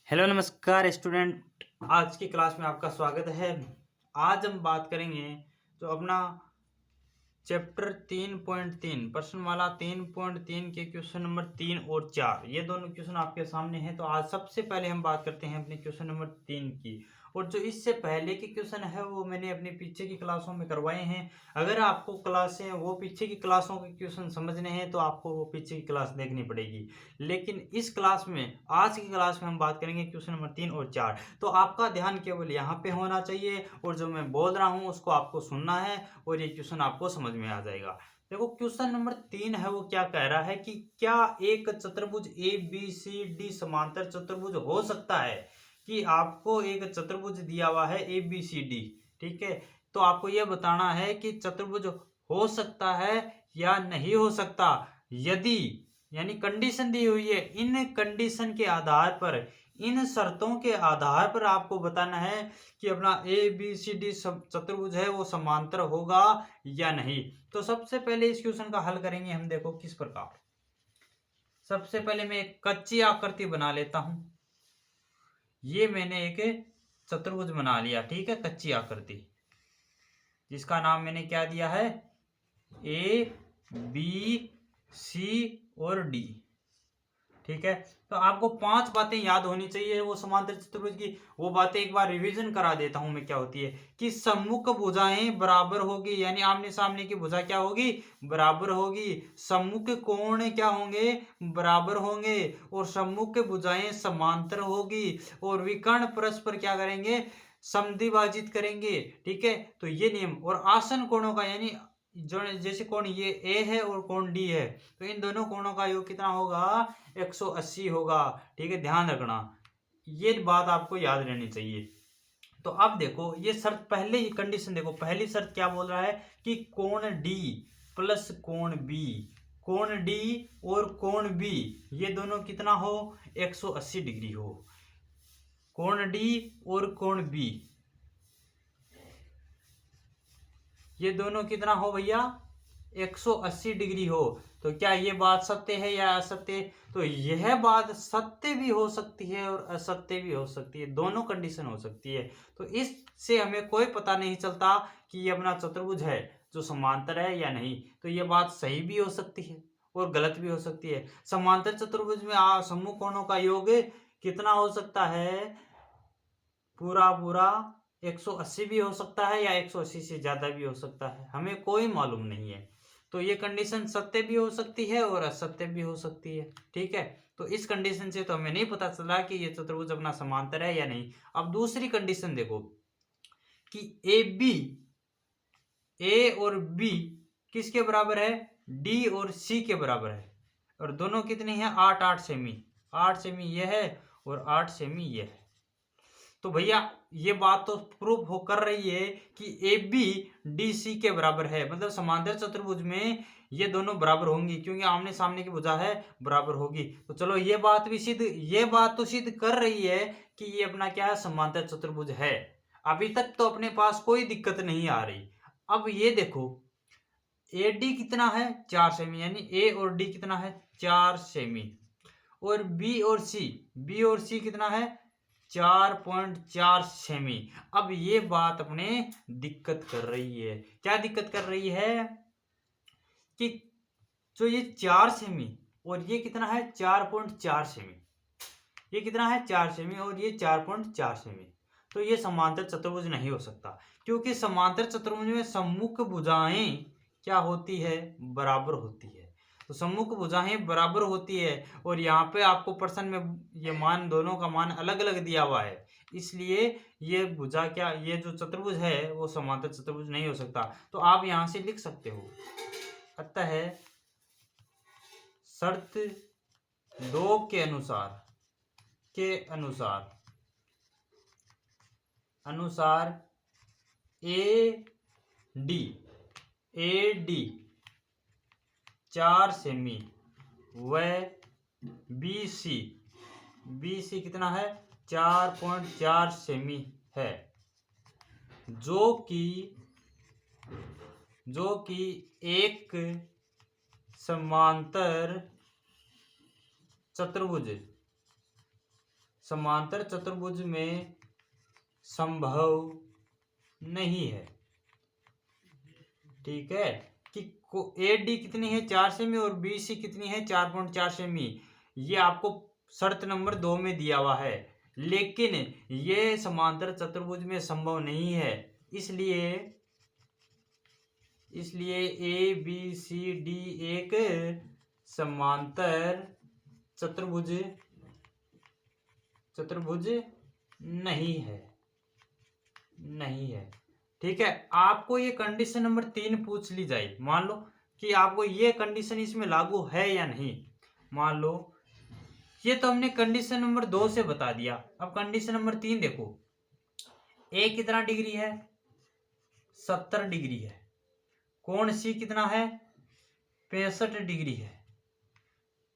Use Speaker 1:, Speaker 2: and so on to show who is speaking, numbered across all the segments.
Speaker 1: Hello नमस्कार student. आज की क्लास में आपका स्वागत है। आज हम बात करेंगे जो अपना चैप्टर 3.3 प्रश्न वाला 3.3 के क्वेश्चन नंबर 3 और 4, ये दोनों क्वेश्चन आपके सामने हैं। तो आज सबसे पहले हम बात करते हैं अपने क्वेश्चन नंबर 3 की। और जो इससे पहले के क्वेश्चन है वो मैंने अपनी पीछे की क्लासों में करवाए हैं। अगर आपको क्लासें वो पीछे की क्लासों के क्वेश्चन समझने हैं तो आपको वो पीछे की क्लास देखनी पड़ेगी। लेकिन इस क्लास में, आज की क्लास में हम बात करेंगे क्वेश्चन नंबर 3 और 4। तो आपका ध्यान केवल यहाँ पे होना चाहिए और जो मैं बोल रहा हूँ उसको आपको सुनना है और ये क्वेश्चन आपको समझ में आ जाएगा। देखो क्वेश्चन नंबर 3 है वो क्या कह रहा है कि क्या एक चतुर्भुज ए बी सी डी समांतर चतुर्भुज हो सकता है। कि आपको एक चतुर्भुज दिया हुआ है ए बी सी डी, ठीक है। तो आपको यह बताना है कि चतुर्भुज हो सकता है या नहीं हो सकता। यदि, यानी कंडीशन दी हुई है, इन कंडीशन के आधार पर, इन शर्तों के आधार पर आपको बताना है कि अपना ए बी सी डी चतुर्भुज है वो समांतर होगा या नहीं। तो सबसे पहले इस क्वेश्चन का हल करेंगे हम। देखो किस प्रकार। सबसे पहले मैं एक कच्ची आकृति बना लेता हूं। ये मैंने एक चतुर्भुज बना लिया, ठीक है, कच्ची आकृति, जिसका नाम मैंने क्या दिया है, ए बी सी और डी, ठीक है। तो आपको 5 बातें याद होनी चाहिए वो समांतर चतुर्भुज की। वो बातें एक बार रिवीजन करा देता हूं मैं। क्या होती है कि सम्मुख भुजाएं बराबर होगी, यानी आमने सामने की भुजा क्या होगी, बराबर होगी। सम्मुख कोण क्या होंगे, बराबर होंगे। और सम्मुख भुजाएं समांतर होगी। और विकर्ण परस्पर क्या करेंगे, समद्विभाजित करेंगे, ठीक है। तो ये नियम। और आसन कोणों का, यानी जो जैसे कोण ये ए है और कोण डी है, तो इन दोनों कोणों का योग कितना होगा, 180 होगा, ठीक है। ध्यान रखना, ये बात आपको याद रहनी चाहिए। तो अब देखो ये शर्त, पहले ही कंडीशन देखो, पहली शर्त क्या बोल रहा है कि कोण डी प्लस कोण बी, कोण डी और कोण बी ये दोनों कितना हो, 180 डिग्री हो। कोण डी और कोण बी ये दोनों कितना हो भैया, 180 डिग्री हो। तो क्या ये बात सत्य है या असत्य? तो यह बात सत्य भी हो सकती है और असत्य भी हो सकती है, दोनों कंडीशन हो सकती है। तो इससे हमें कोई पता नहीं चलता कि ये अपना चतुर्भुज है जो समांतर है या नहीं। तो ये बात सही भी हो सकती है और गलत भी हो सकती है। समांतर चतुर्भुज में सम्मुख कोणों का योग कितना हो सकता है, पूरा पूरा 180 भी हो सकता है या 180 से ज्यादा भी हो सकता है, हमें कोई मालूम नहीं है। तो ये कंडीशन सत्य भी हो सकती है और असत्य भी हो सकती है, ठीक है। तो इस कंडीशन से तो हमें नहीं पता चला कि ये चतुर्भुज अपना समांतर है या नहीं। अब दूसरी कंडीशन देखो कि ए बी, ए और बी किसके बराबर है, डी और सी के बराबर है। और दोनों कितनी है, 8 सेमी, 8 सेमी ये है और 8 सेमी ये है। तो भैया ये बात तो प्रूफ हो कर रही है कि ए बी डी सी के बराबर है, मतलब समांतर चतुर्भुज में ये दोनों बराबर होंगी, क्योंकि आमने सामने की भुजा है, बराबर होगी। तो चलो ये बात भी सिद्ध, ये बात तो सिद्ध कर रही है कि ये अपना क्या है, समांतर चतुर्भुज है। अभी तक तो अपने पास कोई दिक्कत नहीं आ रही। अब ये देखो ए डी कितना है, 4 सेमी, यानी ए और डी कितना है, 4 सेमी। और बी और सी, बी और सी कितना है, 4.4 सेमी। अब ये बात अपने दिक्कत कर रही है। क्या दिक्कत कर रही है कि जो ये 4 सेमी और ये कितना है, 4.4 सेमी, ये कितना है, 4 सेमी और ये 4.4 सेमी। तो ये समांतर चतुर्भुज नहीं हो सकता, क्योंकि समांतर चतुर्भुज में सम्मुख भुजाएं क्या होती है, बराबर होती है। तो सम्मुख भुजाएं बराबर होती है। और यहाँ पे आपको प्रश्न में ये मान, दोनों का मान अलग अलग दिया हुआ है, इसलिए ये भुजा क्या, ये जो चतुर्भुज है वो समांतर चतुर्भुज नहीं हो सकता। तो आप यहाँ से लिख सकते हो, अतः शर्त 2 के अनुसार, अनुसार ए डी 4 सेमी व बी सी कितना है, 4.4 सेमी है, जो कि एक समांतर समांतर चतुर्भुज में संभव नहीं है। ठीक है, कि ए डी कितनी है 4 सेमी और बी सी कितनी है 4.4 सेमी, ये आपको शर्त नंबर 2 में दिया हुआ है, लेकिन ये समांतर चतुर्भुज में संभव नहीं है। इसलिए ए बी सी डी एक समांतर चतुर्भुज नहीं है। ठीक है, आपको ये कंडीशन नंबर 3 पूछ ली जाए, मान लो कि आपको ये कंडीशन इसमें लागू है या नहीं। मान लो ये तो हमने कंडीशन नंबर 2 से बता दिया, अब कंडीशन नंबर 3 देखो। ए कितना डिग्री है 70 डिग्री है, कोण सी कितना है 65 डिग्री है,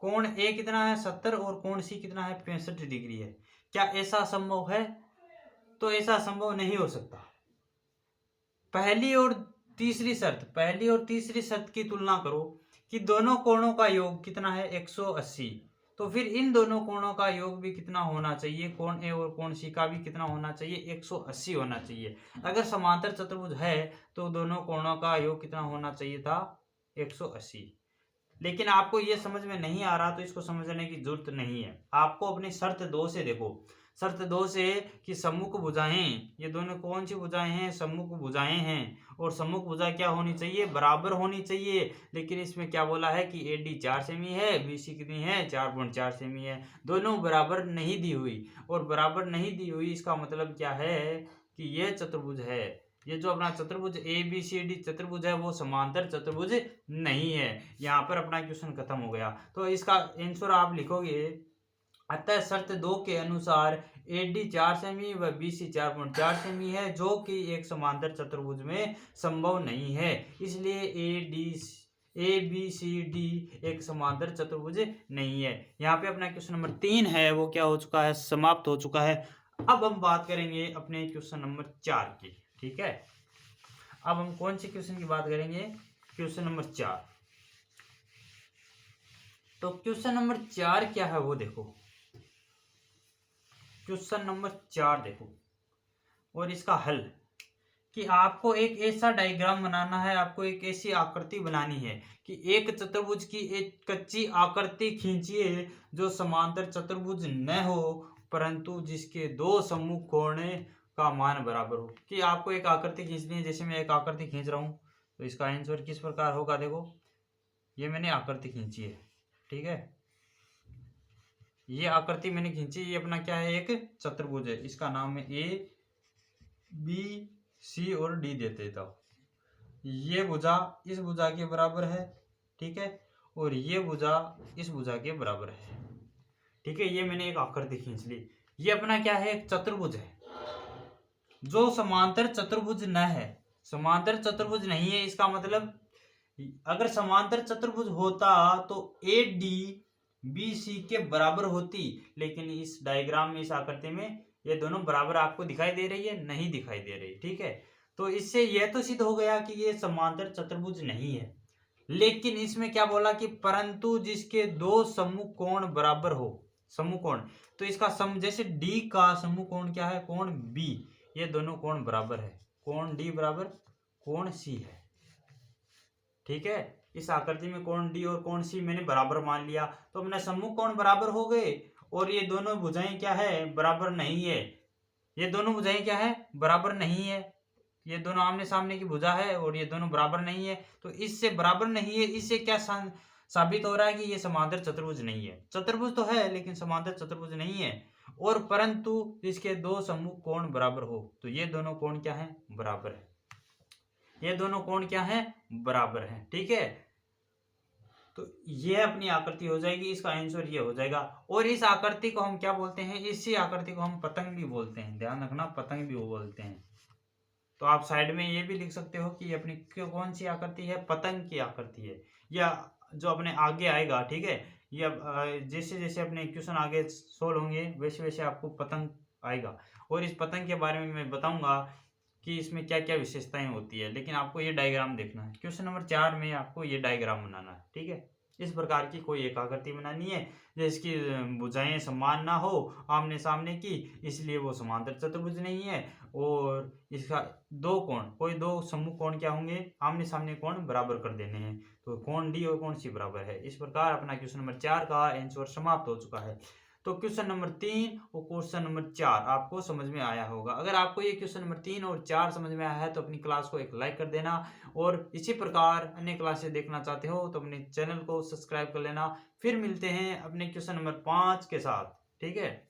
Speaker 1: कोण ए कितना है 70 और कोण सी कितना है 65 डिग्री है। क्या ऐसा संभव है? तो ऐसा संभव नहीं हो सकता। पहली और तीसरी शर्त की तुलना करो कि दोनों कोणों का योग कितना है 180, तो फिर इन दोनों कोणों का योग भी कितना होना चाहिए, कोण ए और कोण सी का भी कितना होना चाहिए 180 होना चाहिए। अगर समांतर चतुर्भुज है तो दोनों कोणों का योग कितना होना चाहिए था 180। लेकिन आपको ये समझ में नहीं आ रहा तो इसको समझने की जरूरत नहीं है, आपको अपनी शर्त 2 से देखो। शर्त 2 से कि सम्मुख भुजाएं, ये दोनों कौन सी भुजाएं हैं, सम्मुख भुजाएं हैं, और सम्मुख भुजा क्या होनी चाहिए, बराबर होनी चाहिए। लेकिन इसमें क्या बोला है कि ए डी 4 सेमी है, बी सी कितनी है 4.4 सेमी है, दोनों बराबर नहीं दी हुई। और बराबर नहीं दी हुई इसका मतलब क्या है कि ये चतुर्भुज है, ये जो अपना चतुर्भुज ए बी सी डी चतुर्भुज है वो समांतर चतुर्भुज नहीं है। यहाँ पर अपना क्वेश्चन खत्म हो गया। तो इसका आंसर आप लिखोगे, अतः शर्त 2 के अनुसार ए डी 4 सेमी व बी सी 4.4 सेमी है, जो कि एक समांतर चतुर्भुज में संभव नहीं है। इसलिए ए बी सी डी एक समांतर चतुर्भुज नहीं है। यहाँ पे अपना क्वेश्चन नंबर 3 है वो क्या हो चुका है, समाप्त हो चुका है। अब हम बात करेंगे अपने क्वेश्चन नंबर 4 की। ठीक है, अब हम कौन से क्वेश्चन की बात करेंगे, क्वेश्चन नंबर 4। तो क्वेश्चन नंबर 4 क्या है वो देखो, क्वेश्चन नंबर 4 देखो और इसका हल, कि आपको एक ऐसा डायग्राम बनाना है, आपको एक ऐसी आकृति बनानी है कि एक चतुर्भुज की एक कच्ची आकृति खींचिए जो समांतर चतुर्भुज न हो परंतु जिसके दो सम्मुख कोण का मान बराबर हो। कि आपको एक आकृति खींचनी है, जैसे मैं एक आकृति खींच रहा हूँ, तो इसका आंसर किस प्रकार होगा, देखो ये मैंने आकृति खींची है। ठीक है, ये आकृति मैंने खींची, ये अपना क्या है, एक चतुर्भुज है, इसका नाम है ए बी सी और डी देते देता हूं। ये भुजा इस भुजा के बराबर है, ठीक है, और ये भुजा इस भुजा के बराबर है। ठीक है, ये मैंने एक आकृति खींच ली। ये अपना क्या है, एक चतुर्भुज है जो समांतर चतुर्भुज न है, समांतर चतुर्भुज नहीं है। इसका मतलब अगर समांतर चतुर्भुज होता तो ए डी बी सी के बराबर होती, लेकिन इस डायग्राम में, इस आकृति में ये दोनों बराबर आपको दिखाई दे रही है, नहीं दिखाई दे रही। ठीक है, तो इससे यह तो सिद्ध हो गया कि ये समांतर चतुर्भुज नहीं है। लेकिन इसमें क्या बोला कि परंतु जिसके दो सम्मुख कोण बराबर हो, सम्मुख कोण, तो इसका जैसे डी का सम्मुख कोण क्या है, कोण बी, ये दोनों कोण बराबर है, कोण डी बराबर कोण सी है। ठीक है, इस आकृति में कोण डी और कोण सी मैंने बराबर मान लिया, तो अपने सम्मुख कोण बराबर हो गए, और ये दोनों भुजाएं क्या है, बराबर नहीं है। ये दोनों भुजाएं क्या है, बराबर नहीं है। ये दोनों आमने सामने की भुजा है और ये दोनों बराबर नहीं है, तो इससे बराबर नहीं है, इससे क्या साबित हो रहा है कि ये समांतर चतुर्भुज नहीं है। चतुर्भुज तो है लेकिन समांतर चतुर्भुज नहीं है। और परंतु इसके दो सम्मुख कोण बराबर हो, तो ये दोनों कोण क्या है, बराबर है। ये दोनों कोण क्या है, बराबर है। ठीक है, तो ये अपनी आकृति हो जाएगी, इसका आंसर ये हो जाएगा। और इस आकृति को हम क्या बोलते हैं, इसी आकृति को हम पतंग भी बोलते हैं, ध्यान रखना, पतंग भी वो बोलते हैं। तो आप साइड में ये भी लिख सकते हो कि अपनी कौन सी आकृति है, पतंग की आकृति है, या जो अपने आगे आएगा। ठीक है, ये जैसे जैसे अपने क्वेश्चन आगे सोल्व होंगे वैसे वैसे आपको पतंग आएगा, और इस पतंग के बारे में मैं बताऊंगा कि इसमें क्या क्या विशेषताएं होती है। लेकिन आपको ये डायग्राम देखना है, क्वेश्चन नंबर 4 में आपको ये डायग्राम बनाना है। ठीक है, इस प्रकार की कोई एक आकृति बनानी है जिसकी भुजाएं समान ना हो आमने सामने की, इसलिए वो समांतर चतुर्भुज नहीं है। और इसका दो कोण, कोई दो समूह कोण क्या होंगे, आमने सामने कोण बराबर कर देने हैं, तो कोण डी और कोण सी बराबर है। इस प्रकार अपना क्वेश्चन नंबर 4 का आंसर समाप्त हो चुका है। तो क्वेश्चन नंबर 3 और क्वेश्चन नंबर 4 आपको समझ में आया होगा। अगर आपको ये क्वेश्चन नंबर 3 और 4 समझ में आया है तो अपनी क्लास को एक लाइक कर देना, और इसी प्रकार अन्य क्लासेस देखना चाहते हो तो अपने चैनल को सब्सक्राइब कर लेना। फिर मिलते हैं अपने क्वेश्चन नंबर 5 के साथ, ठीक है।